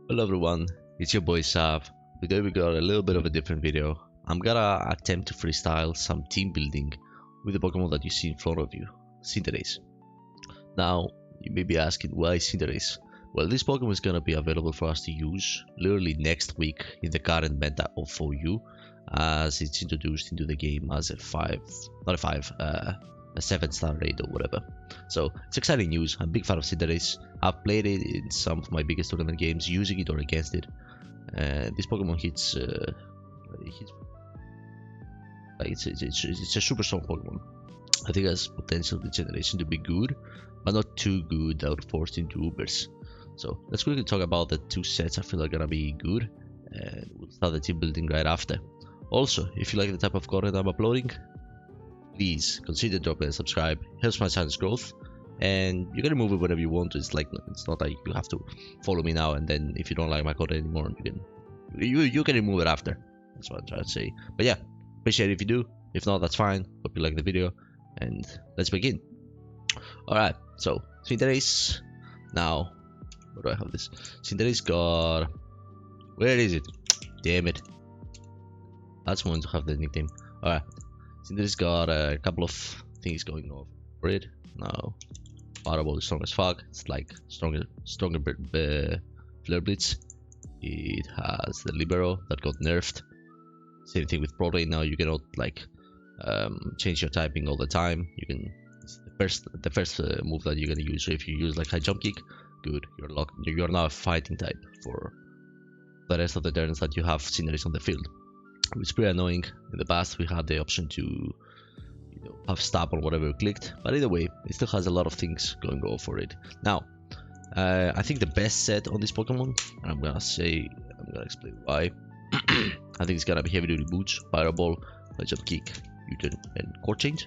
Hello everyone, it's your boy Sav. Today we got a little bit of a different video. I'm gonna attempt to freestyle some team building with the Pokemon that you see in front of you, CINDERACE. Now, you may be asking why CINDERACE? Well, this Pokemon is gonna be available for us to use literally next week in the current meta of 4U, as it's introduced into the game as a 7-star raid or whatever. So it's exciting news. I'm a big fan of CINDERACE. I've played it in some of my biggest tournament games, using it or against it. This Pokemon hits like it's a super strong Pokemon. I think it has potential regeneration to be good, but not too good that would force into Ubers. So let's quickly talk about the two sets I feel are gonna be good, and we'll start the team building right after. Also, if you like the type of content I'm uploading, please consider dropping a subscribe. It helps my channel's growth, and you can remove it whenever you want to. It's not like you have to follow me now and then if you don't like my content anymore, you can remove it after. That's what I'm trying to say. But yeah, appreciate it if you do. If not, that's fine. Hope you like the video, and let's begin. Alright, so CINDERACE. Now, where do I have this? CINDERACE got, where is it? Damn it, that's one to have the nickname. Alright, CINDERACE got a couple of things going on for it. Now, Fireball is strong as fuck. It's like stronger Flare Blitz. It has the Libero that got nerfed. Same thing with Protein. Now you cannot like change your typing all the time. You can, it's the first move that you're gonna use. So if you use like high jump kick, good. You're now a fighting type for the rest of the turns that you have CINDERACE on the field, which is pretty annoying. In the past, we had the option to have stab on whatever we clicked, but either way, it still has a lot of things going on for it. Now, I think the best set on this Pokemon, and I'm gonna explain why. I think it's gonna be Heavy Duty Boots, Fireball, Jump Kick, U-turn, and Core Change.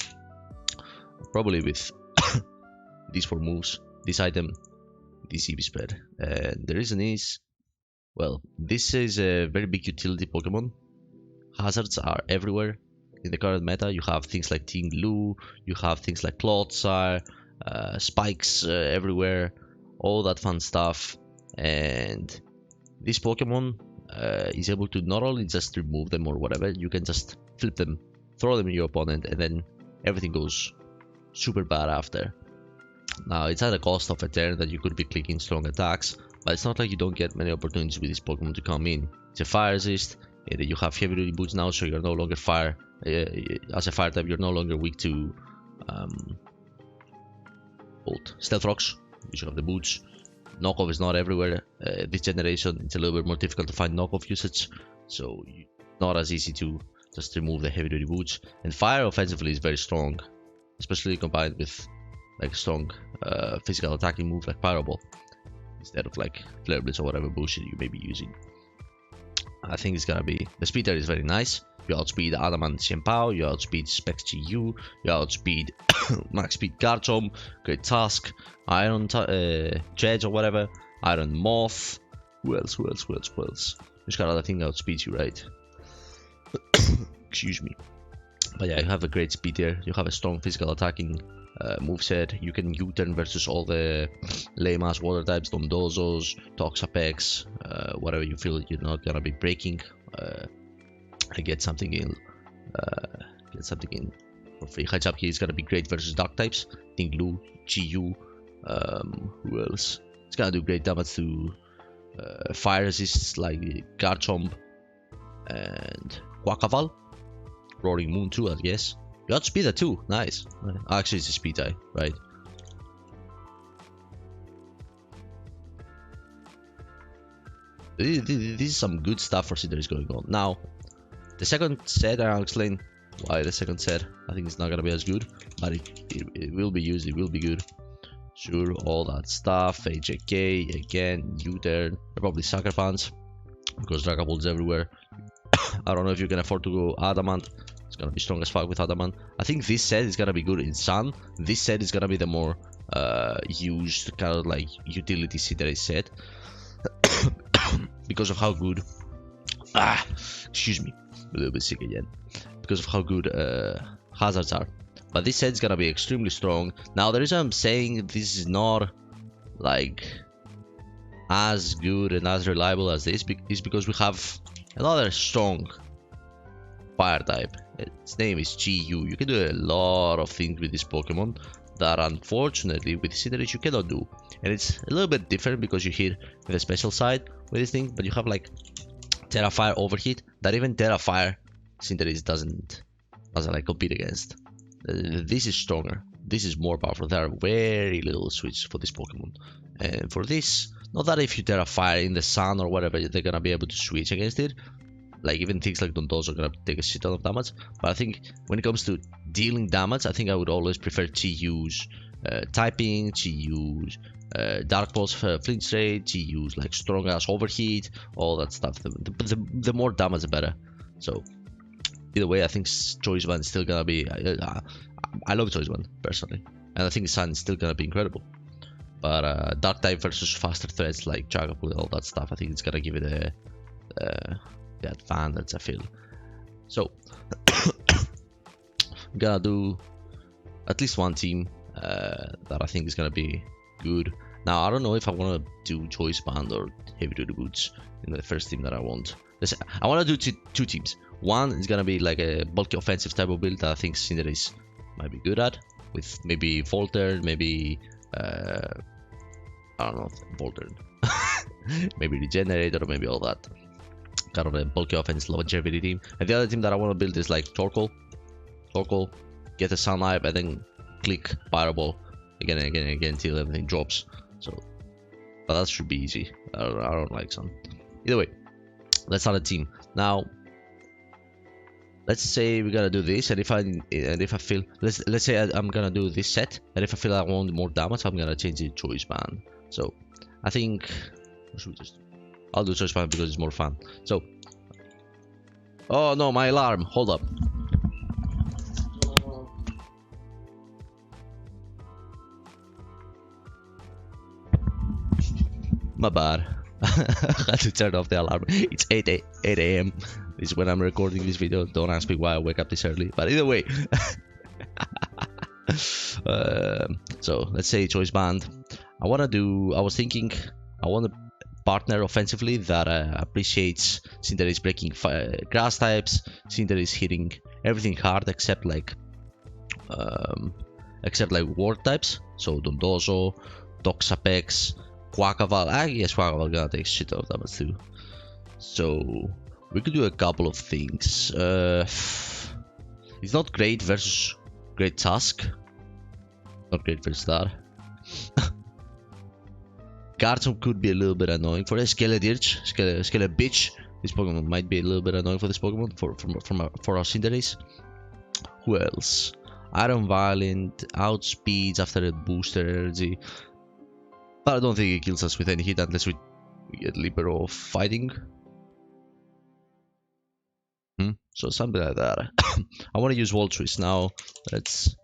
Probably with these 4 moves, this item, this EV spread. And the reason is, well, this is a very big utility Pokemon. Hazards are everywhere. In the current meta, you have things like Team Glue, you have things like Clodsire, spikes everywhere, all that fun stuff. And this Pokemon is able to not only just remove them or whatever, you can just flip them, throw them in your opponent, and then everything goes super bad after. Now, it's at a cost of a turn that you could be clicking strong attacks, but it's not like you don't get many opportunities with this Pokemon to come in. It's a fire resist, and you have Heavy Duty Boots now, so you're no longer fire. As a fire type, you're no longer weak to Stealth Rocks. You should have the boots. Knockoff is not everywhere. This generation, it's a little bit more difficult to find knockoff usage, so not as easy to just remove the Heavy Duty Boots. And fire offensively is very strong, especially combined with like strong physical attacking move like Fireball instead of like Flare Blitz or whatever bullshit you may be using. I think it's gonna be, the speeder is very nice. You outspeed Adamant Xianpao, you outspeed Specs GU, you outspeed Max Speed Garchomp, Great Tusk, Iron Dredge or whatever, Iron Moth. Who else? Which kind of thing outspeeds you, right? Excuse me. But yeah, you have a great speed there. You have a strong physical attacking moveset. You can U-turn versus all the lame ass water types, Dondozos, Toxapex, whatever you feel you're not gonna be breaking. I get something in for free. High Jump Kick is gonna be great versus dark types. Tinglu, GU, who else? It's gonna do great damage to fire resists like Garchomp and Quackval. Roaring Moon too, I guess. You outspeed that too, nice. Actually, it's a speed type, right? This is some good stuff for CINDERACE going on. Now, the second set, I'll explain why the second set I think it's not gonna be as good, but it will be used, it will be good. Sure, all that stuff, AJK, again, U-turn, probably Sucker Punch, because Dragon Ball's everywhere. I don't know if you can afford to go Adamant. It's gonna be strong as fuck with Adamant. I think this set is gonna be good in Sun. This set is gonna be the more used kind of like utility CINDERACE set. Because of how good, excuse me, a little bit sick again, because of how good hazards are. But this set is gonna be extremely strong. Now the reason I'm saying this is not like as good and as reliable as this is because we have another strong fire type. Its name is GU. You can do a lot of things with this Pokemon that unfortunately with Cinderace you cannot do. And it's a little bit different because you hit with a special side with this thing, but you have like Terra Fire overheat that even Terra Fire Cinderace doesn't like compete against. This is stronger. This is more powerful. There are very little switches for this Pokemon. And for this, not that if you Terra Fire in the sun or whatever, they're gonna be able to switch against it. Like even things like Dondozo are gonna take a shit ton of damage. But I think when it comes to dealing damage, I think I would always prefer to use typing, to use Dark Pulse, Flinch Rate, to use like strong ass overheat, all that stuff. The more damage, the better. So either way, I think Choice Band is still gonna be. I love Choice Band personally, and I think Sun is still gonna be incredible. But Dark type versus faster threats like Dragapult, all that stuff, I think it's gonna give it the advantage, I feel. So I'm gonna do at least one team that I think is gonna be good. Now I don't know if I want to do Choice Band or Heavy Duty Boots in the first team that I want. I want to do two teams. One is gonna be like a bulky offensive type of build that I think Cinderace might be good at, with maybe Volturn, maybe I don't know, Volturn, maybe Regenerate, or maybe all that. Kind of a bulky offense longevity team. And the other team that I want to build is like Torkoal, get a Sunlight, and then click Fireball again and again and again until everything drops. So, but that should be easy. I don't like Sun. Either way, let's start a team. Now, let's say we're gonna do this, and if I feel, let's say I'm gonna do this set, and if I feel I want more damage, I'm gonna change the Choice Band. So, I think, what should we just do? I'll do Choice Band because it's more fun. So, oh no, my alarm! Hold up. My bad. I had to turn off the alarm. It's 8 a.m. This is when I'm recording this video. Don't ask me why I wake up this early. But either way. So let's say Choice Band. I was thinking I want a partner offensively that appreciates Cinderace breaking grass types, Cinderace hitting everything hard except like ward types. So Dondozo, Toxapex, Quackleval. I guess Quackleval gonna take shit out of damage too. So we could do a couple of things. It's not great versus Great Tusk. Not great versus that. Garchomp could be a little bit annoying for a Skeledirge, Skeletbitch. This Pokemon might be a little bit annoying for this Pokemon for our Cinderace. Who else? Iron Violent, outspeeds after a booster energy. But I don't think it kills us with any hit unless we get Libero fighting. So something like that. I want to use Volt Switch now. Let's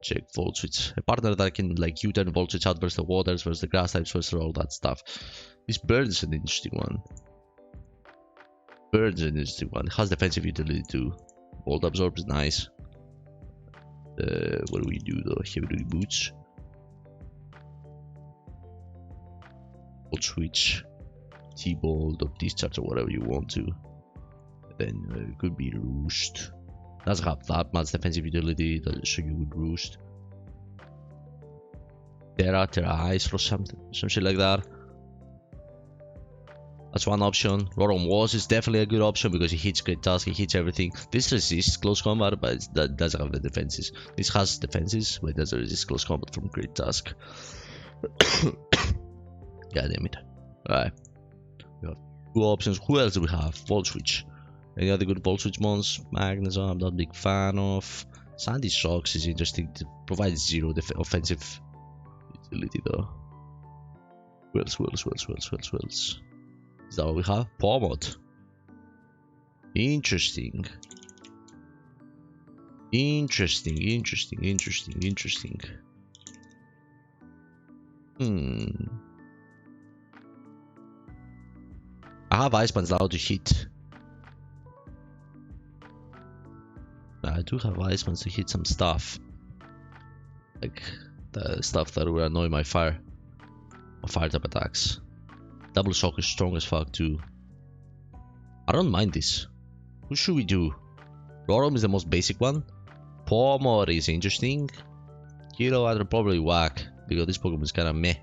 check Volt Switch. A partner that can like U-turn Volt Switch out versus the waters, versus the grass types, versus all that stuff. This bird is an interesting one. Bird's an interesting one. It has defensive utility too. Volt Absorb is nice. What do we do though? Heavy Duty Boots. Volt Switch. T-Bolt or Discharge or whatever you want to. Then it could be Roost. Doesn't have that much defensive utility, so you would Roost. Terra Ice or some shit like that. That's one option. Rotom Walls is definitely a good option because he hits Great Tusk, he hits everything. This resists close combat, but that doesn't have the defenses. This has defenses, but it doesn't resist close combat from Great Tusk. God damn it. Alright. We have two options. Who else do we have? Volt Switch. Any other good Volt Switch mons? Magnezone, I'm not a big fan of. Sandy Shocks is interesting. To provide zero offensive utility though. Who else? Is that what we have? Pomod. Interesting. I have Ice Punch now to hit. I do have Ice Punch to hit some stuff. Like the stuff that will annoy my fire type attacks. Double shock is strong as fuck too. I don't mind this. Who should we do? Rotom is the most basic one. Mewmore is interesting. Kilo I'd probably whack because this Pokemon is kind of meh.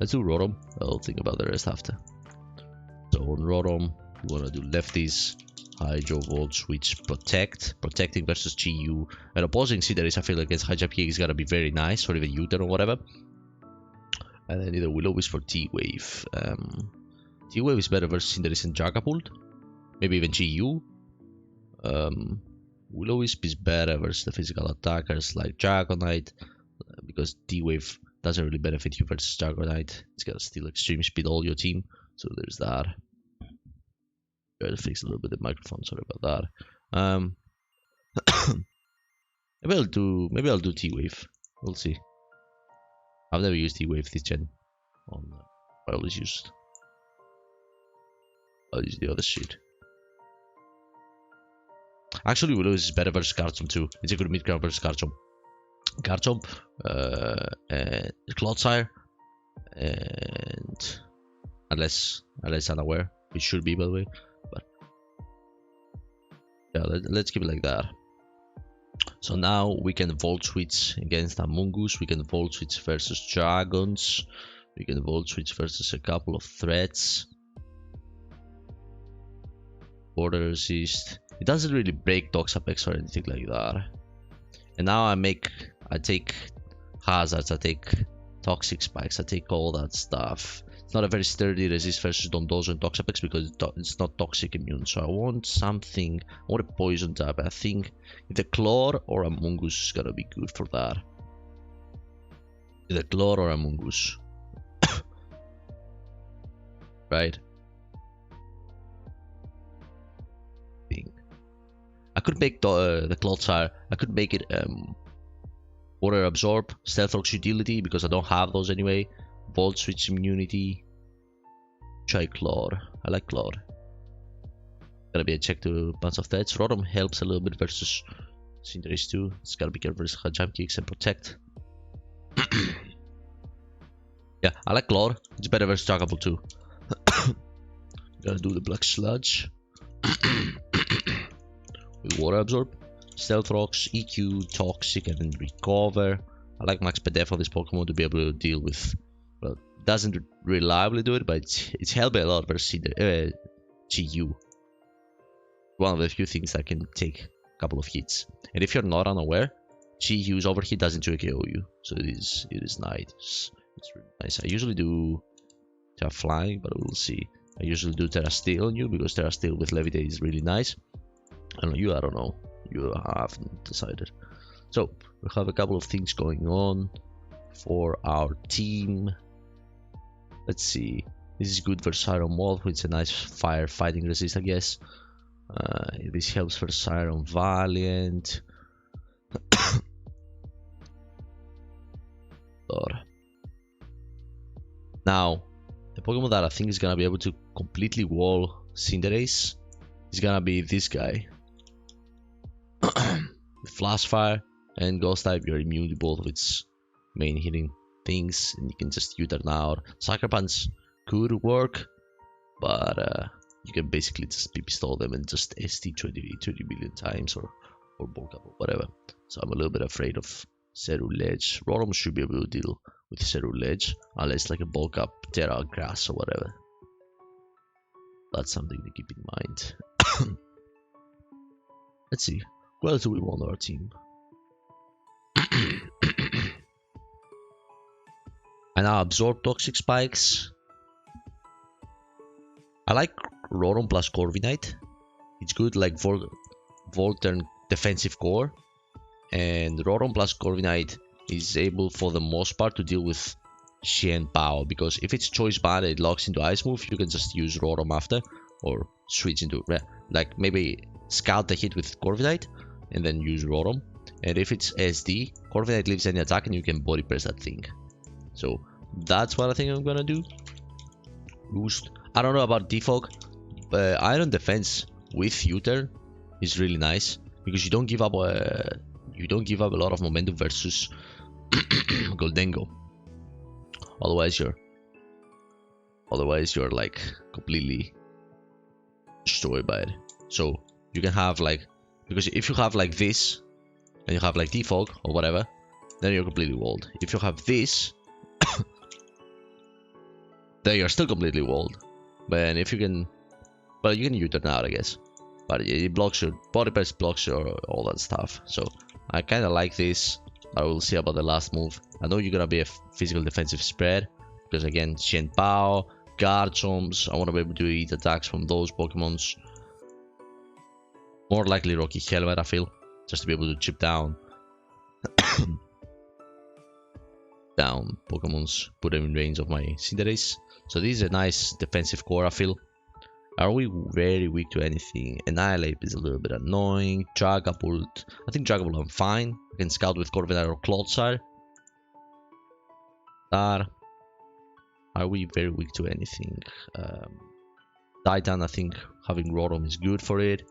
Let's do Rotom. I'll think about the rest after. So on Rotom, we want to do lefties. Hydro, Volt, Switch, Protect. Protecting versus GU. And opposing Cinderace, I feel like against High Jump Kick is gonna be very nice, or even U-turn or whatever. And then either Will-O-Wisp for T-Wave. T-Wave is better versus Cinderace and Dragapult. Maybe even GU. Will-O-Wisp is better versus the physical attackers like Dragonite, because T-Wave doesn't really benefit you versus Dragonite. It's gonna steal extreme speed all your team, so there's that. Try to fix a little bit the microphone, sorry about that. Maybe I'll do T-Wave. We'll see. I've never used T-Wave this gen. I always used. I'll use the other shit. Actually, Will-O-Wisp is better versus Garchomp too. It's a good mid-ground versus Garchomp. Garchomp, Clodsire, and unless unaware, it should be by the way. But yeah, let's keep it like that. So now we can Volt Switch against Amoonguss. We can Volt Switch versus Dragons. We can Volt Switch versus a couple of threats. Border Resist. It doesn't really break Toxapex or anything like that. And now I take hazards, I take toxic spikes, I take all that stuff. It's not a very sturdy resist versus Dondozo and Toxapex because it's not toxic immune. So I want something, I want a poison type. I think either Claw or Amoonguss is gonna be good for that. Either Claw or Amoonguss. Right? I could make the Clodsire, I could make it Water Absorb, Stealth Rocks utility because I don't have those anyway. Volt Switch immunity. Try Claw. I like Claw. Gotta be a check to a bunch of threats. Rotom helps a little bit versus Cinderace too. It's gotta be careful versus Jump Kicks and Protect. Yeah, I like Claw. It's better versus Dragapult too. Gotta do the Black Sludge. With Water Absorb, Stealth Rocks, EQ, Toxic, and then Recover. I like Max PDF on this Pokemon to be able to deal with. Well, it doesn't reliably do it, but it's helped me a lot versus GU. One of the few things that can take a couple of hits. And if you're not unaware, GU's overhit doesn't 2KO you, so it is nice. It's really nice. I usually do Terra Flying, but we'll see. I usually do Terra Steel on you because Terra Steel with Levitate is really nice. And on you, I don't know. You haven't decided. So we have a couple of things going on for our team. Let's see. This is good for Iron Wolf, which is a nice fire fighting resist, I guess. This helps for Iron Valiant. Now, the Pokemon that I think is gonna be able to completely wall Cinderace is gonna be this guy. With Flash Fire and Ghost type, you're immune to both of its main hitting things, and you can just U-turn out. Sucker Punch could work, but you can basically just pistol them and just ST 20 million times or bulk up or whatever. So I'm a little bit afraid of Cerulege. Rotom should be able to deal with Cerulege unless like a bulk up Terra Grass or whatever. That's something to keep in mind. Let's see. Who else do we want on our team? And I absorb Toxic Spikes. I like Rotom plus Corviknight. It's good like Volturn defensive core. And Rotom plus Corviknight is able for the most part to deal with Xian Pao. Because if it's choice band and it locks into Ice Move, you can just use Rotom after. Or switch into, like maybe scout the hit with Corviknight and then use Rotom. And if it's SD, Corviknight leaves any attack and you can body press that thing. So that's what I think I'm gonna do. Boost. I don't know about Defog, but Iron Defense with U-turn is really nice because you don't give up a lot of momentum versus Goldengo. Otherwise, you're Otherwise, you're like completely destroyed by it. So you can have like, because if you have like this and you have like defog or whatever, then you're completely walled. If you have this, then you're still completely walled. But if you can, well, you can U-turn out, I guess. But it blocks your body press, blocks your all that stuff. So I kind of like this. I will see about the last move. I know you're gonna be a physical defensive spread because again, Xian Pao, Garchomp's. I want to be able to eat attacks from those Pokemons. More likely Rocky Helmet, I feel, just to be able to chip down Pokemons, put them in range of my Cinderace. So this is a nice defensive core, I feel. Are we very weak to anything? Annihilate is a little bit annoying. Dragapult. I think Dragapult I'm fine. I can scout with Corviknight or Clodsire. Are we very weak to anything? Titan, I think having Rotom is good for it.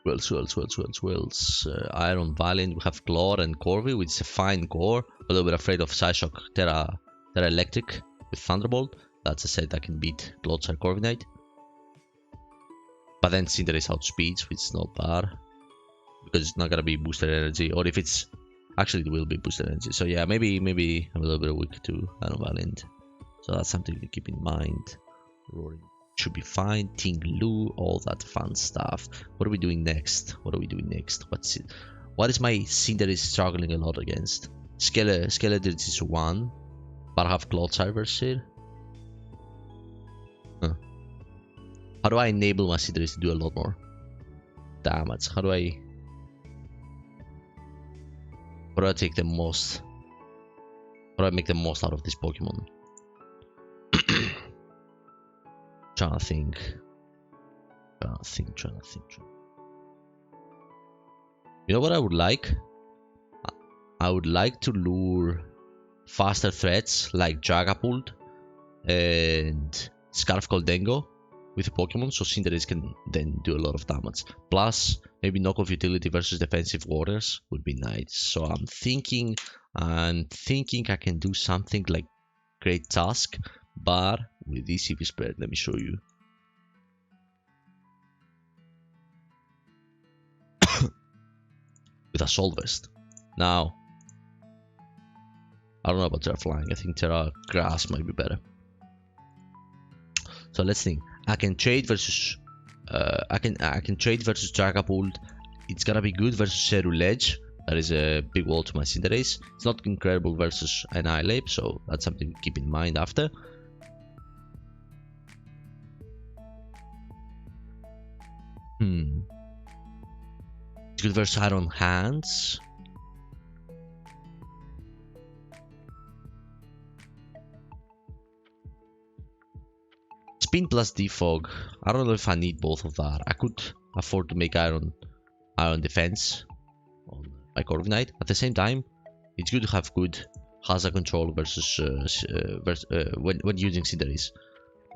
Wells. Iron Valiant. We have Claw and Corvi, which is a fine core. A little bit afraid of Psyshock Terra Electric with Thunderbolt. That's a set that can beat Clodsire Corviknight. But then Cinderace outspeeds, which is not bad. Because it's not gonna be boosted energy. Or if it's... Actually, it will be boosted energy. So yeah, maybe I'm a little bit weak to Iron Valiant. So that's something to keep in mind. Roaring should be fine. Ting Lu, all that fun stuff. What are we doing next? What is my Cinderace struggling a lot against? Scarlet is 1. But I have Clodsire versus it. How do I enable my Cinderace to do a lot more damage? How do I take the most? How do I make the most out of this Pokemon? Trying to think. You know what I would like? I would like to lure faster threats like Dragapult and Scarf Goldengo with a Pokemon, so Cinderace can then do a lot of damage. Plus, maybe knockoff utility versus defensive warriors would be nice. So I'm thinking I can do something like Great Task, but with this EV spread. Let me show you. With Assault Vest. Now, I don't know about Terra Flying. I think Terra Grass might be better. So let's think. I can trade versus Dragapult. It's gonna be good versus Ceruledge. That is a big wall to my Cinderace. It's not incredible versus Annihilate, so that's something to keep in mind after. It's good versus Iron Hands. Spin plus Defog. I don't know if I need both of that. I could afford to make Iron Defense on my Corviknight. At the same time, it's good to have good hazard control versus when using Cinderace.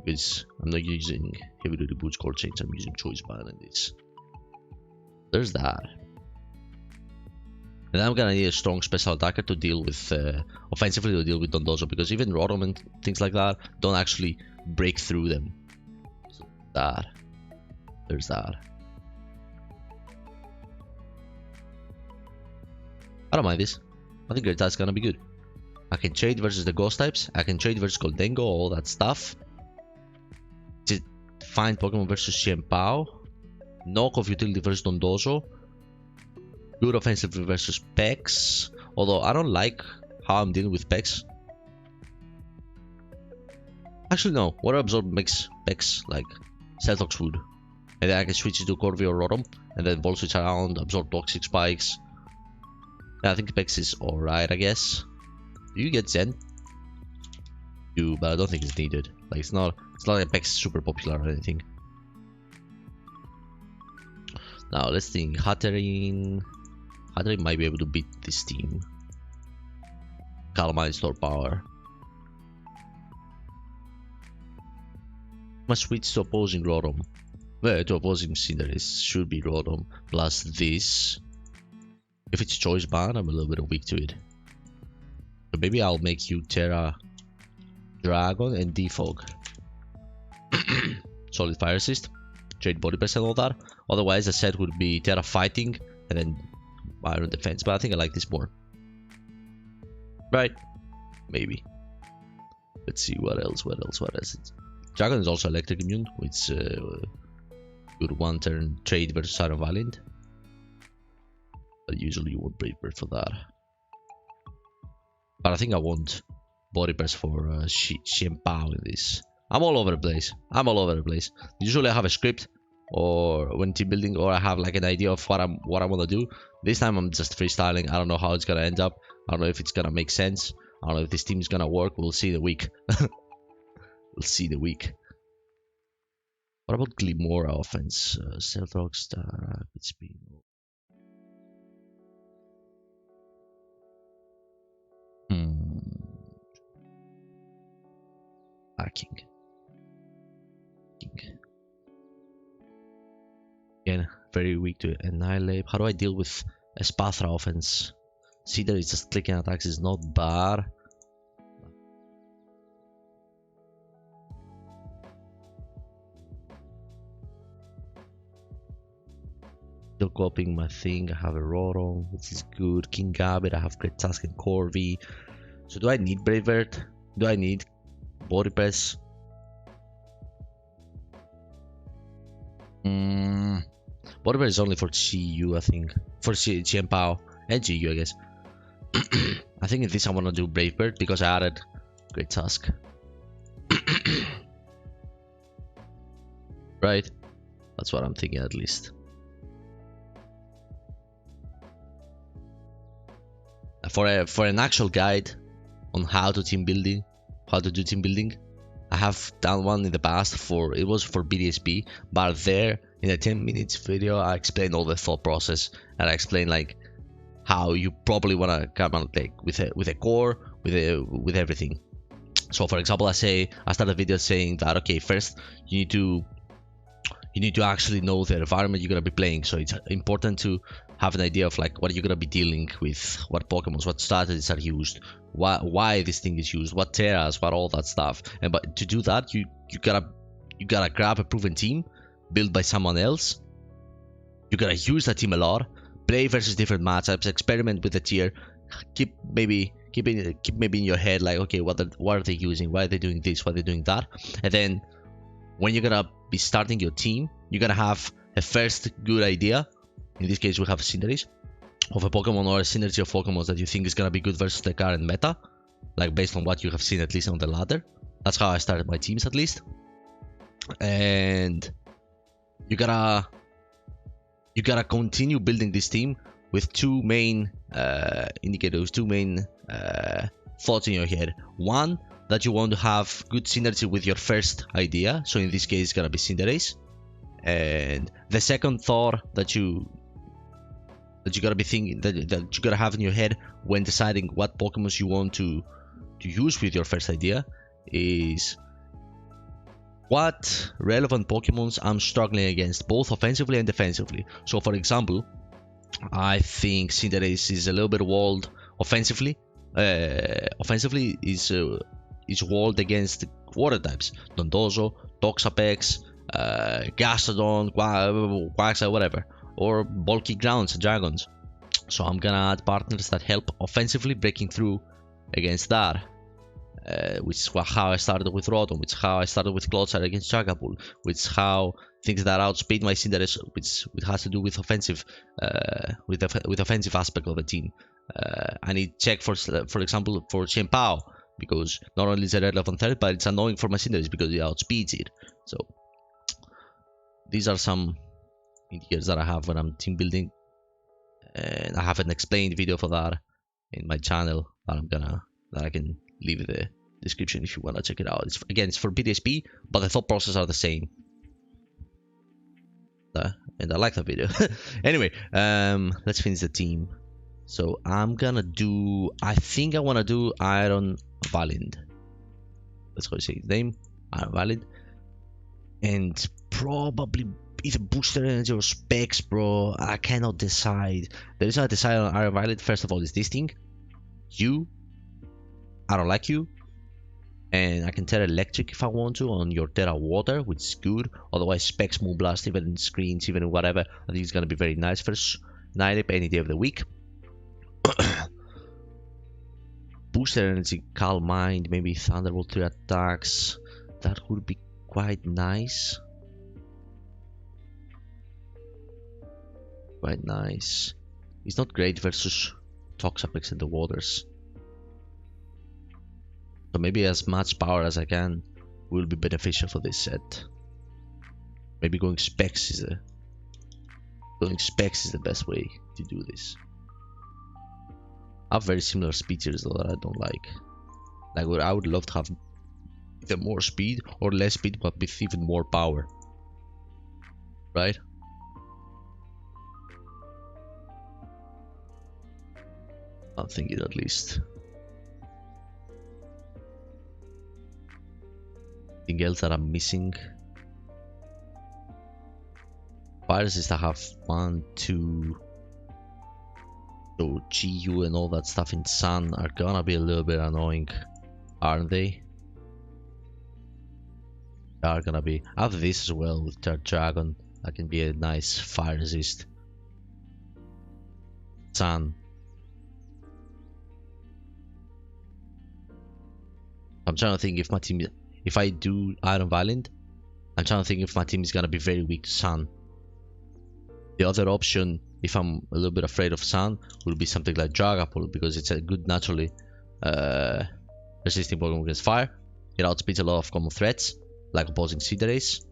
Because I'm not using heavy duty boots core chains, I'm using choice band and this. There's that. And I'm gonna need a strong special attacker to deal with offensively to deal with Dondozo, because even Rotom and things like that don't actually break through them. So there's that. I don't mind this. I think Great Task's gonna be good. I can trade versus the ghost types. I can trade versus Goldengo, all that stuff. Find Pokemon versus Xian Pao. Knockoff utility versus Dondozo. Good offensive versus Pex. Although I don't like how I'm dealing with Pex. Actually no, Water Absorb makes Pex like Celtox would. And then I can switch it to Corvi or Rotom. And then Volt Switch around, absorb Toxic Spikes. Yeah, I think Pex is alright, I guess. Do you get Zen? You, but I don't think it's needed. Like it's not like Pex is super popular or anything. Now let's think. Hatterene might be able to beat this team. Calmine Store Power. Must switch to opposing Rotom. Well, to opposing Cinderace should be Rotom plus this. If it's choice ban, I'm a little bit weak to it. So maybe I'll make you Terra Dragon, and defog. Solid fire assist, trade body press and all that. Otherwise the set would be Terra fighting and then Iron defense, but I think I like this more. Right? Maybe. Let's see what else. Dragon is also electric immune, which good one turn trade versus Iron Valiant. But usually you want Brave Bird for that. But I think I want body press for Xian Pao in this. I'm all over the place. Usually I have a script or when team building, or I have like an idea of what I want to do. This time I'm just freestyling. I don't know how it's gonna end up. I don't know if it's gonna make sense. I don't know if this team is gonna work. We'll see the week. We'll see the week. What about Glimora offense? Stealth Rockstar, rapid speed. King. Again, very weak to annihilate. How do I deal with a Spathra offense? See that it's just clicking attacks is not bad. Still copying my thing. I have a Roron, which is good. King Gambit, I have Great Tusk and Corvi. So do I need Bravert? Do I need body press? Body press is only for GU, I think. For Xian Pao and GU, I guess. I think in this I want to do Brave Bird because I added Great Tusk. Right? That's what I'm thinking at least. For an actual guide on how to do team building, I have done one in the past it was for BDSP, but there in a 10 minutes video I explained all the thought process, and I explained like how you probably want to come on like with a core, with everything. So for example, I start a video saying that okay, first you need to actually know the environment you're gonna be playing. So it's important to have an idea of like what you're gonna be dealing with, what Pokemons, what strategies are used, why this thing is used, what terras, what all that stuff. And but to do that, you gotta grab a proven team built by someone else. You gotta use that team a lot, play versus different matchups, experiment with the tier, keep maybe in your head like okay, what are they using, why are they doing this, why are they doing that, and then when you're gonna be starting your team, you're gonna have a first good idea. In this case, we have Cinderace of a Pokemon or a synergy of Pokemon that you think is gonna be good versus the current meta, like based on what you have seen at least on the ladder. That's how I started my teams at least. And you gotta continue building this team with two main indicators, two main thoughts in your head. One, that you want to have good synergy with your first idea, so in this case it's gonna be Cinderace. And the second thought that you gotta be thinking, that you gotta have in your head when deciding what Pokemon you want to use with your first idea, is what relevant Pokemons I'm struggling against, both offensively and defensively. So for example, I think Cinderace is a little bit walled offensively. Offensively is walled against water types, Dondozo, Toxapex, Gastrodon, Quaxar, whatever, or bulky grounds and dragons. So I'm gonna add partners that help offensively breaking through against that, which is how I started with Rotom, which is how I started with Clodsire against Dragapult, which is how things that outspeed my Cinderace, which has to do with offensive, with offensive aspect of the team. I need check for example for Xian Pao, because not only is it relevant threat, but it's annoying for my Cinderace because it outspeeds it. So these are some indicators that I have when I'm team building, and I have an explained video for that in my channel that I can leave in the description if you want to check it out. It's for BDSP, but the thought process are the same. And I like that video. Anyway, let's finish the team. So I'm gonna do, I think I want to do Iron Valiant. Let's go say his name, Iron Valiant. And probably either Booster Energy or Specs, bro. I cannot decide. The reason I decided on Iron Valiant, first of all, is this thing. I don't like you. And I can Terra Electric if I want to on your Terra Water, which is good. Otherwise, Specs, Moonblast, even in screens, even in whatever. I think it's gonna be very nice for Night any day of the week. Booster Energy, Calm Mind, maybe Thunderbolt 3 attacks. That would be quite nice. Quite nice. It's not great versus Toxapex in the waters. So maybe as much power as I can will be beneficial for this set. Maybe going specs is the best way to do this. I have very similar speed tiers though that I don't like. Like I would love to have either more speed or less speed but with even more power. Right? I'm thinking at least. Anything else that I'm missing? Viruses that have 1, 2. So GU and all that stuff in Sun are gonna be a little bit annoying, aren't they? They are gonna be. I have this as well with Third Dragon. That can be a nice fire resist. Sun. I'm trying to think if my team, if I do Iron Valiant, I'm trying to think if my team is gonna be very weak to Sun. The other option, if I'm a little bit afraid of Sun, will be something like Dragapult because it's a good naturally resisting Pokemon against fire. It outspeeds a lot of common threats, like opposing Cinderace.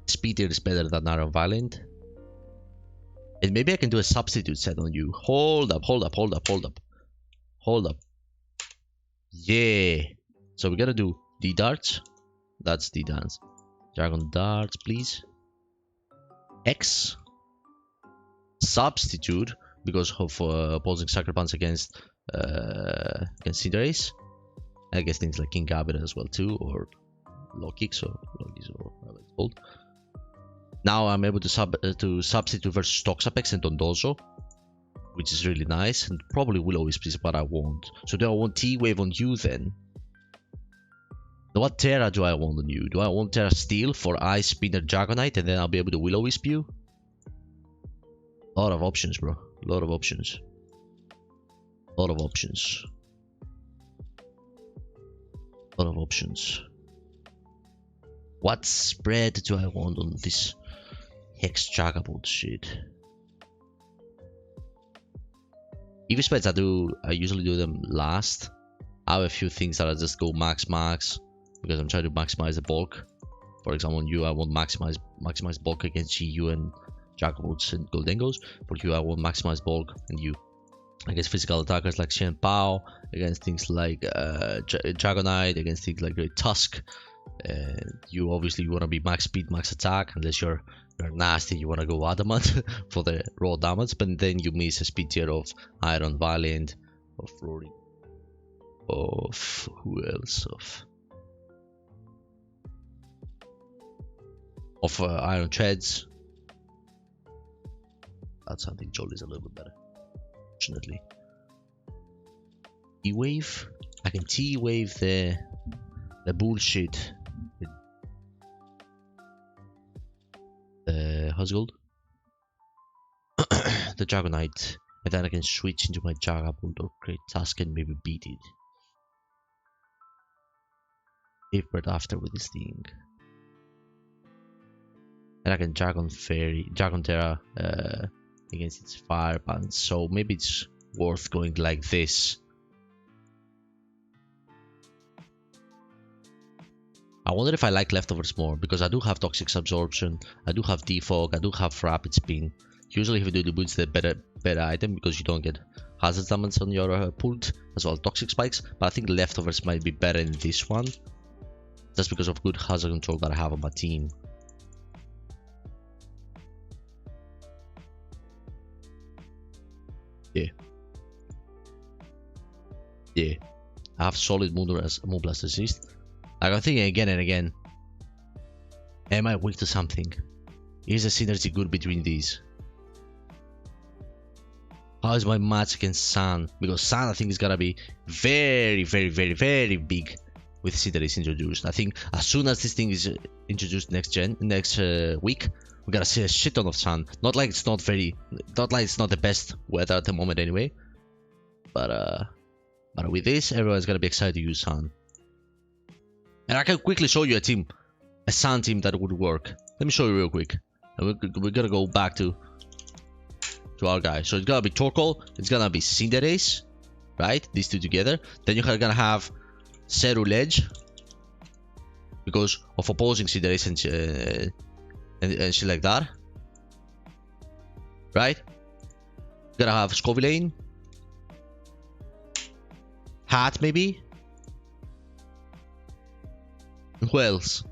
Speed tier is better than Iron Valiant. And maybe I can do a substitute set on you. Hold up. Yeah. So we're gonna do D-Darts. That's D-Dance. Dragon Darts, please. X. Substitute, because of opposing Sucker Punch against Cinderace. I guess things like King Gambit as well too, or Low Kicks or whatever it's called. Now I'm able to substitute versus Toxapex and Dondozo, which is really nice, and probably Will-O-Wisp is what I want. So do I want T-Wave on you then? What Terra do I want on you? Do I want Terra Steel for Ice Spinner Dragonite and then I'll be able to Will-O-Wisp you? A lot of options, bro. A lot of options. A lot of options. A lot of options. What spread do I want on this Hex Dragapult shit? EV spreads I usually do them last. I have a few things that I just go max because I'm trying to maximize the bulk. For example, on you I want maximize bulk against GU and Dragapults and Goldengos. For you I want maximize bulk and you against physical attackers like Shen Pao, against things like Dragonite, against things like Great Tusk. You obviously want to be max speed, max attack, unless you're nasty, you want to go adamant for the raw damage, but then you miss a speed tier of Iron Valiant, of Roaring, of who else, of Iron Treads. That's something Jolly's a little bit better, fortunately. T-Wave, I can T-Wave the bullshit. How's it called? The Dragonite, and then I can switch into my Dragapult or Great Tusk and maybe beat it. Favorite after with this thing. And I can Dragon Terra against its Fire Punch, so maybe it's worth going like this. I wonder if I like Leftovers more, because I do have Toxic Absorption, I do have Defog, I do have Rapid Spin. Usually if you do the boots, the better item, because you don't get hazard summons on your pult, as well as Toxic Spikes, but I think Leftovers might be better in this one, just because of good hazard control that I have on my team. Yeah. I have solid Moonblast resist. Like I'm thinking again and again, am I weak to something? Is the synergy good between these? How is my match against Sun? Because Sun, I think, is gonna be very, very, very, very big with CINDERACE introduced. I think as soon as this thing is introduced next week, we're gonna see a shit ton of Sun. Not like it's not the best weather at the moment anyway. But with this, everyone's gonna be excited to use Sun. And I can quickly show you a Sun team that would work. Let me show you real quick. And we're gonna go back to our guy. So it's gonna be Torkoal, it's gonna be CINDERACE, right? These two together. Then you're gonna have Ledge because of opposing CINDERACE and shit like that, right? You're gonna have Scovilane, Hat maybe. And who else?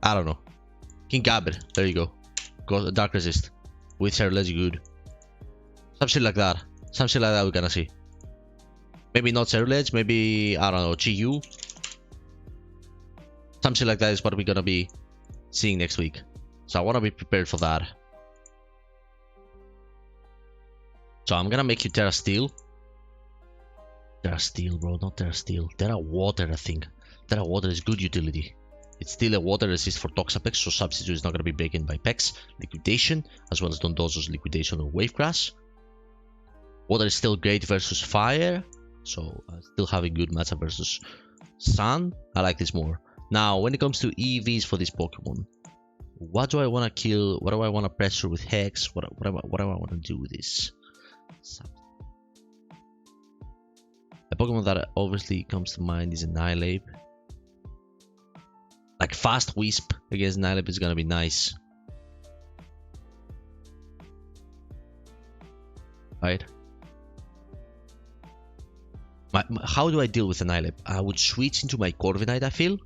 I don't know. King Gambit. There you go. Dark Resist with Ledge good. Some shit like that. Some shit like that we're gonna see. Maybe not Ledge, maybe I don't know, GU. Some shit like that is what we're gonna be seeing next week. So I wanna be prepared for that. So I'm gonna make you Terra Steel. Terra Steel, bro, not Terra Steel. Terra Water, I think. Terra Water is good utility. It's still a water resist for Toxapex, so Substitute is not going to be broken by Pex, Liquidation, as well as Dondozo's Liquidation or Wavegrass. Water is still great versus Fire, so still having good matchup versus Sun. I like this more. Now, when it comes to EVs for this Pokemon, what do I want to kill? What do I want to pressure with Hex? What do I want to do with this? A Pokemon that obviously comes to mind is Annihilape. Like Fast Wisp against Annihilape is gonna be nice. Right? How do I deal with Annihilape? I would switch into my Corviknight, I feel.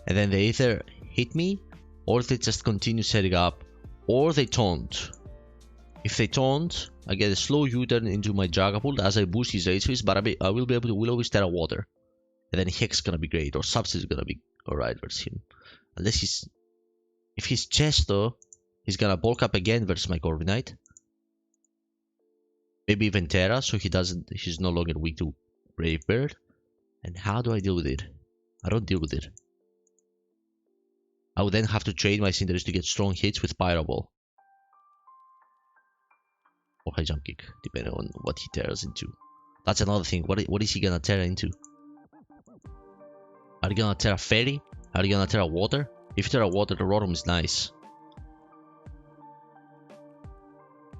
And then they either hit me, or they just continue setting up, or they taunt. If they taunt, I get a slow U-turn into my Dragapult as I boost his HP, but I will be able to will always Terra Water. And then Hex is gonna be great, or Substitute is gonna be alright versus him. Unless if he's chest though, he's gonna bulk up again versus my Corviknight. Maybe even Terra, so he's no longer weak to Brave Bird. And how do I deal with it? I don't deal with it. I would then have to trade my CINDERACE to get strong hits with Pyro Ball. Or High Jump Kick, depending on what he tears into. That's another thing. What is he gonna tear into? Are you gonna Terra Fairy? Are you gonna Terra Water? If Terra Water, the Rotom is nice.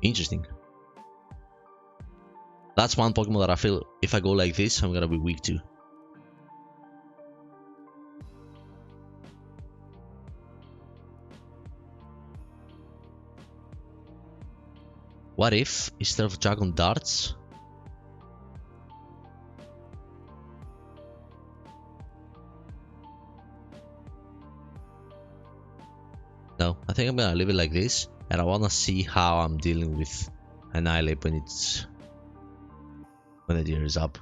Interesting. That's one Pokemon that I feel if I go like this, I'm gonna be weak to. What if, instead of Dragon Darts, no, I think I'm gonna leave it like this, and I wanna see how I'm dealing with Annihilape when the year is up,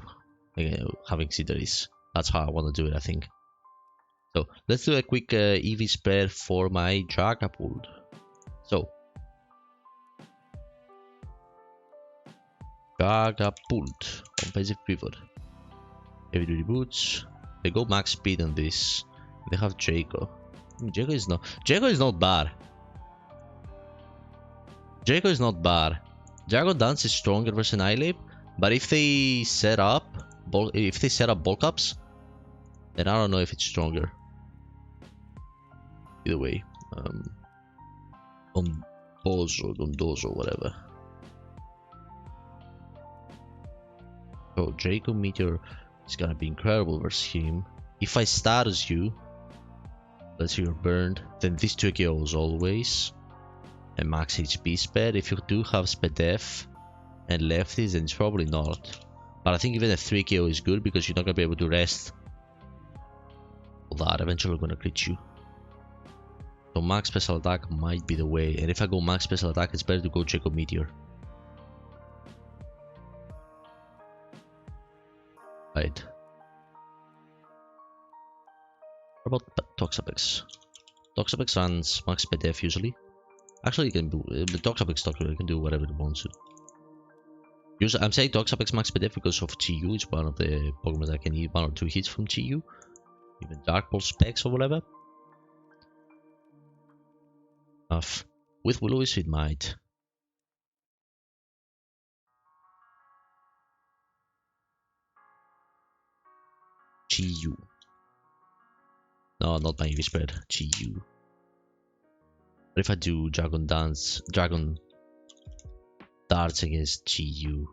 having CINDERACE. That's how I wanna do it, I think. So let's do a quick EV spread for my Dragapult. So Dragapult, offensive pivot, heavy duty boots. They go max speed on this. They have Draco. Draco is not bad. Draco is not bad. Dragon Dance is stronger versus Annihilape, but if they set up bulk ups, then I don't know if it's stronger. Either way, Dondozo, whatever. So Draco Meteor is gonna be incredible versus him. If I status you, let's say you're burned, then this 2 KOs always. And max HP sped. If you do have Spedef and lefties, then it's probably not. But I think even a 3 KO is good because you're not gonna be able to rest. All that eventually gonna crit you. So max special attack might be the way. And if I go max special attack, it's better to go Draco Meteor. Right. What about Toxapex? Toxapex runs max Spedef usually. Actually, you can do the Toxapex Doctor. You can do whatever it wants to. I'm saying Toxapex Max Speed because of Chi-Yu. It's one of the Pokemon that can eat 1 or 2 hits from Chi-Yu. Even Dark Ball Specs or whatever. With Will-O-Wisp it might. Chi-Yu. No, not my English spread. Chi-Yu. What if I do Dragon Darts against Chi-Yu?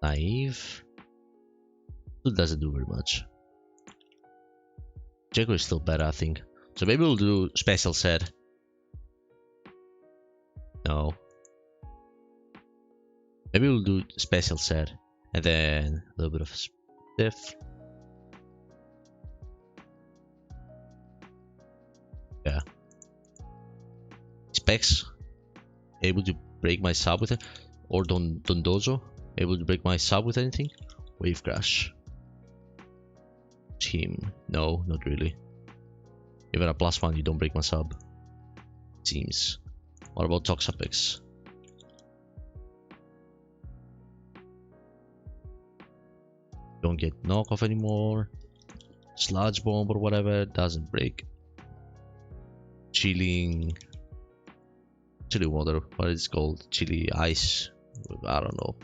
Naive. It doesn't do very much. Jaco is still better, I think. So maybe we'll do Special Set. No. Maybe we'll do Special Set. And then a little bit of Stiff. Yeah. Specs. Able to break my sub with it. Or Dondozo. Able to break my sub with anything. Wave Crash. Team. No, not really. Even a +1, you don't break my sub. Seems. What about Toxapex? Don't get knockoff anymore. Sludge Bomb or whatever doesn't break. Chilling water. What is it called? Chili ice. I don't know.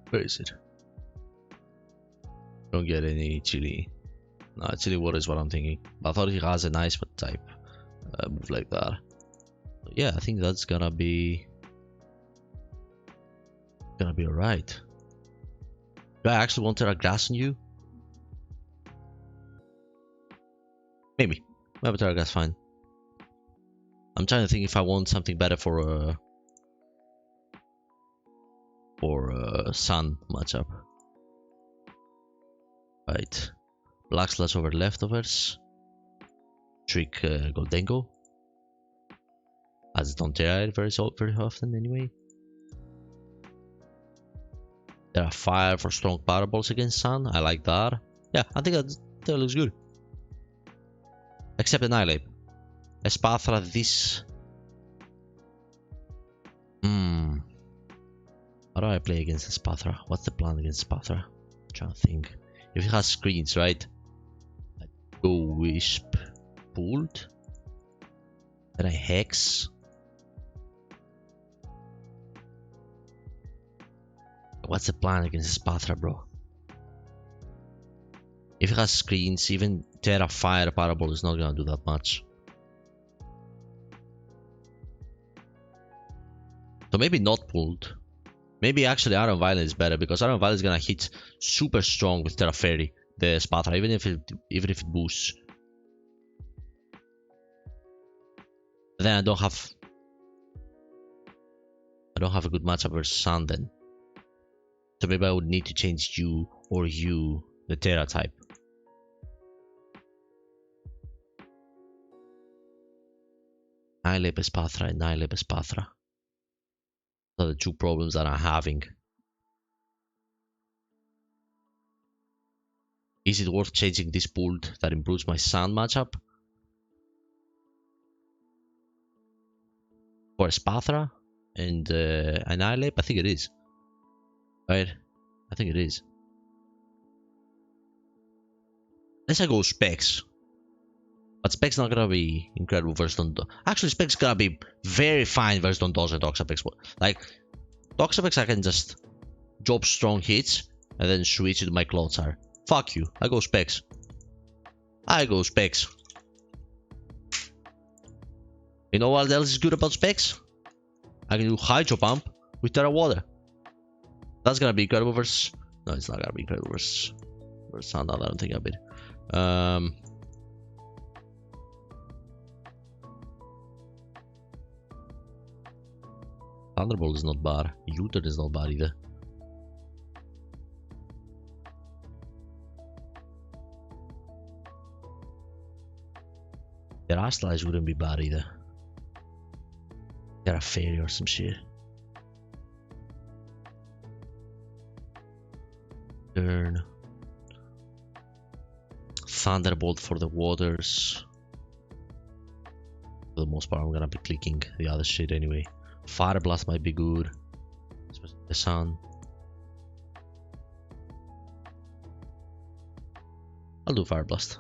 Where is it? Don't get any chili. No, chili water is what I'm thinking. But I thought he has an ice type move like that. But yeah, I think that's gonna be alright. Do I actually want Terra Grass on you? Maybe. Maybe Terra Grass fine. I'm trying to think if I want something better for Sun matchup. Right. Black Sludge over Leftovers. Trick Goldengo. As don't tear it very often anyway. There are Fire for strong Power Balls against Sun. I like that. Yeah, I think that looks good. Except Annihilate. Espathra this. How do I play against Espathra? What's the plan against Espathra? I'm trying to think. If it has screens, right? I go Wisp Pulled. Then I Hex. What's the plan against Espathra, bro? If it has screens, even Terra Fire Parabol is not gonna do that much. So maybe not pulled. Maybe actually Iron Violet is better because Iron Violet is gonna hit super strong with Terra Fairy, the Spathra, even if it boosts. But then I don't have a good matchup versus Sun then. So maybe I would need to change you or you, the Terra type. Annihilate Espathra, Annihilate Espathra. Those are the two problems that I'm having. Is it worth changing this pulled that improves my Sun matchup? For Espathra and Annihilate? I think it is. Right? I think it is. Unless I go Specs. But Specs not gonna be incredible versus Dondozo. Actually, Specs gonna be very fine versus Dondozo and Toxapex. Like, Toxapex I can just drop strong hits and then switch it to my Clotsar. Fuck you. I go Specs. I go Specs. You know what else is good about Specs? I can do Hydro Pump with Terra Water. That's gonna be incredible versus... No, it's not gonna be incredible versus Sandal. I don't think I beat. Thunderbolt is not bad. U-turn is not bad either. Terra Slice wouldn't be bad either. Terra Fairy or some shit. turn. Thunderbolt for the waters. For the most part, I'm gonna be clicking the other shit anyway. Fire Blast might be good, especially the sun. I'll do Fire Blast.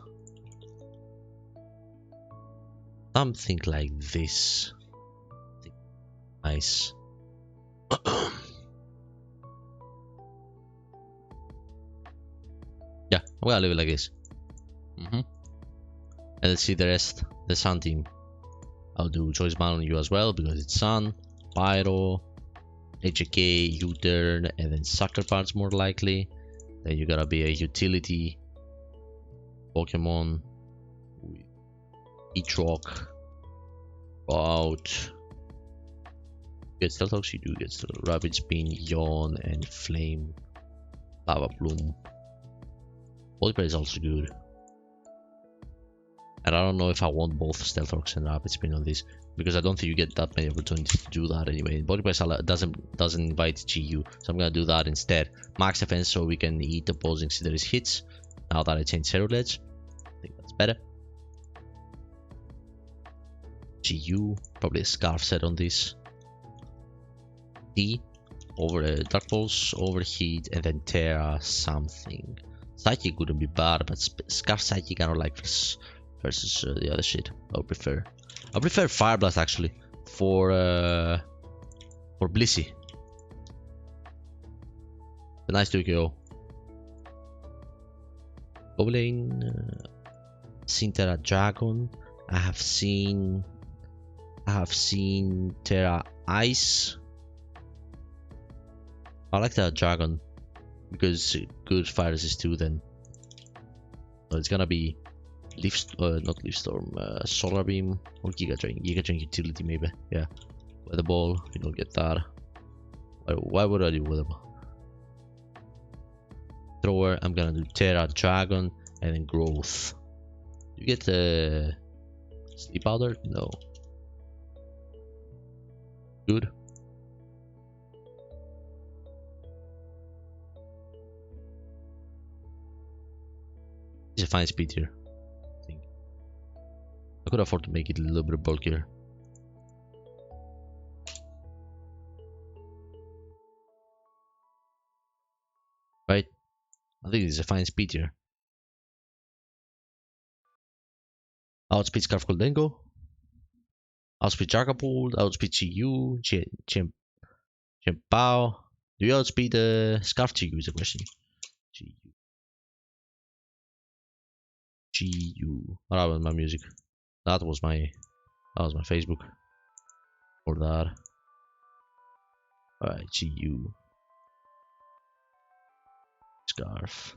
Something like this. Nice. Yeah, I'm gonna leave it like this. And let's see the rest. The sun team. I'll do Choice Ban on you as well because it's sun, Pyro, HK, U-turn, and then Sucker Punch more likely. Then you gotta be a utility Pokemon with Heatrock. Out. Get Stealth Rocks, you do get Stealth. Rapid Spin, Yawn, and Flame. Lava Bloom. Multiplayer is also good. And I don't know if I want both Stealth Rocks and Rapid Spin on this, because I don't think you get that many opportunities to do that anyway. Body Press doesn't invite GU, so I'm gonna do that instead. Max Defense so we can eat opposing Cinderace hits. Now that I changed Zero Ledge, I think that's better. GU, probably a Scarf set on this. D, over Dark Pulse, Overheat, and then Terra something. Psychic wouldn't be bad, but Scarf Psychic I don't like versus the other shit. I prefer Fire Blast actually for Blissey. A nice 2KO. Goblin, seen Terra Dragon. I have seen Terra Ice. I like Terra Dragon because good fire resist too. Then so it's gonna be not Leaf Storm, Solar Beam or Giga Drain. Giga Drain utility maybe. Yeah, Weather Ball. You don't get that. Why would I do Weather Ball? Thrower. I'm gonna do Terra Dragon and then Growth. You get Sleep Powder? No. Good. It's a fine speed here. I think I could afford to make it a little bit bulkier. Right? I think it's a fine speed here. Outspeed Scarf Goldengo. Outspeed Dragapult. Outspeed GU. Chimpao. Do you outspeed Scarf GU is the question. GU. What happened with my music? That was my Facebook. Or that. Alright, GU. Scarf.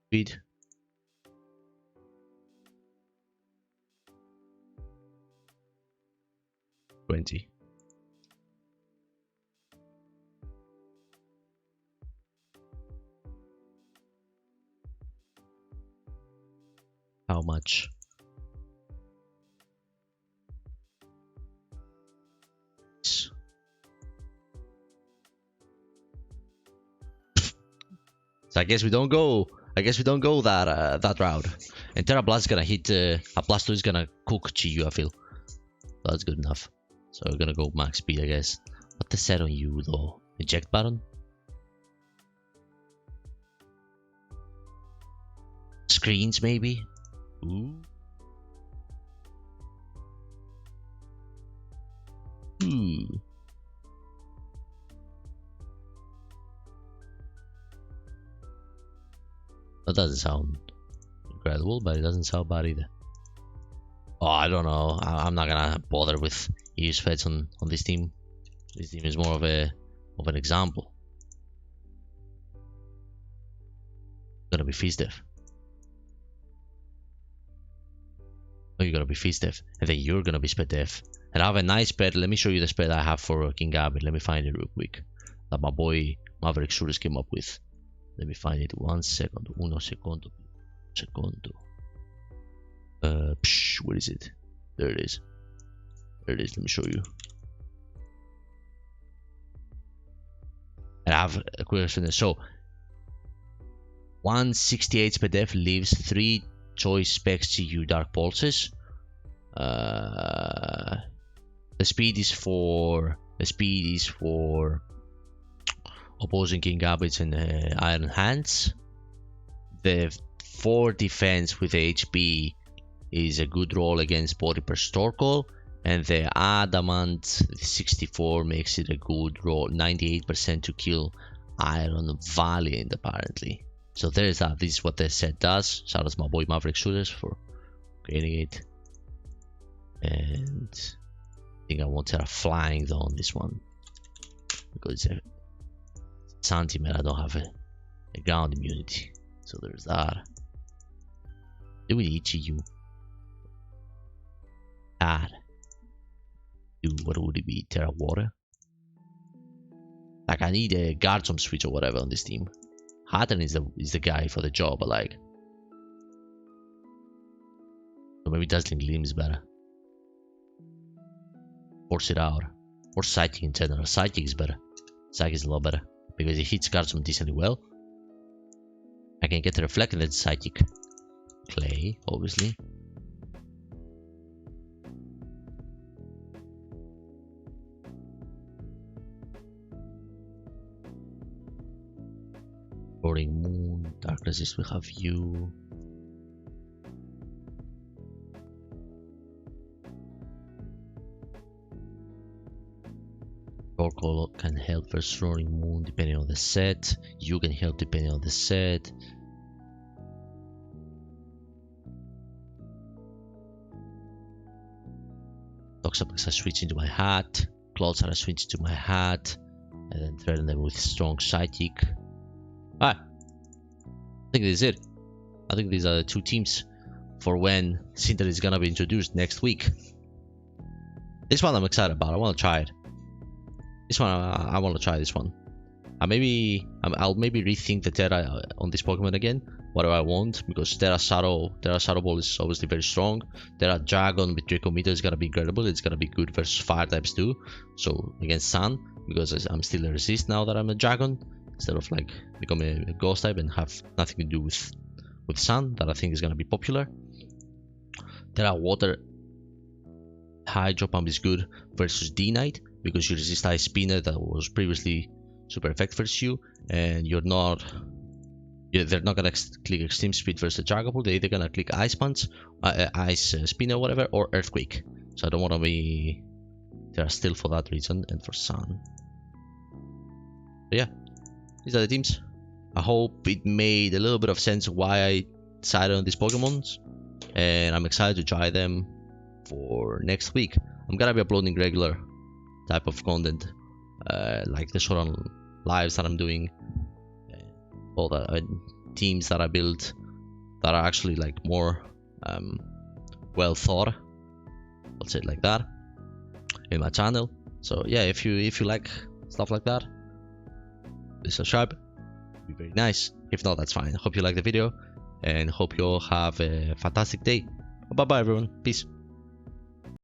Speed. $20. How much? So I guess we don't go. that route. And Terra Blast is gonna hit. A Blastoise is gonna cook GU. I feel that's good enough. So we're gonna go max speed, I guess. What the set on you though? Eject button? Screens maybe? Ooh. Ooh. That doesn't sound incredible, but it doesn't sound bad either. Oh, I don't know. I'm not gonna bother with use feds on this team. This team is more of an example. Gonna be Feast Death. Oh, you're gonna be Feast Death, and then you're gonna be Spread Death. And I have a nice spread. Let me show you the spread I have for King Gambit. Let me find it real quick. That my boy Maverick Shooters came up with. Let me find it. 1 second. Uno secondo. Secondo. Where is it? There it is. There it is. Let me show you. And I have a question. So 168 per def leaves 3 choice specs to you dark pulses. The speed is for opposing king habits and iron hands. The 4 defense with HP is a good roll against body per Storkle, and the adamant 64 makes it a good roll, 98% to kill iron valiant apparently. So there's that. This is what the set does. Shout out to my boy Maverick Shooters for creating it. And I think I want Terra flying though on this one because it's a Sentiment. I don't have a ground immunity. So there's that. Do we need you? That. What would it be? Terra Water? Like I need a guardsome switch or whatever on this team. Hatton is the guy for the job, but like, so maybe Dazzling Gleam is better. Force it out, or Psychic in general. Psychic is better. Psychic is a lot better because it hits guardsome decently well. I can get the reflect and then Psychic. Clay, obviously. Roaring Moon, Dark Resist, we have you. Oracle can help versus Roaring Moon depending on the set. You can help depending on the set. Toxapex I switch into my hat. Clouds I switch into my hat. And then threaten them with strong Psychic. I think this is it. I think these are the 2 teams for when Cinder is gonna be introduced next week. This one I'm excited about. I want to try it. This one I want to try this one. I'll maybe rethink the Terra on this Pokemon again. What do I want? Because Terra Shadow Ball is obviously very strong. Terra Dragon with Draco Meter is gonna be incredible. It's gonna be good versus fire types too. So against Sun, because I'm still a resist now that I'm a Dragon. Instead of like becoming a ghost type and have nothing to do with sun, that I think is gonna be popular. Terra Water Hydro Pump is good versus D-Knight because you resist Ice Spinner that was previously super effective versus you, and they're not gonna click Extreme Speed versus Dragapult. They're either gonna click Ice Punch, Ice Spinner, whatever, or Earthquake. So I don't want to be Terra Steel for that reason, and for Sun. But yeah. These are the teams. I hope it made a little bit of sense why I decided on these Pokemons, and I'm excited to try them for next week. I'm gonna be uploading regular type of content, like the short on lives that I'm doing, all the teams that I built that are actually like more well thought. I'll say it like that in my channel. So yeah, if you like stuff like that, please subscribe. It'd be very nice. If not, that's fine. Hope you like the video and hope you all have a fantastic day. Bye bye everyone. Peace.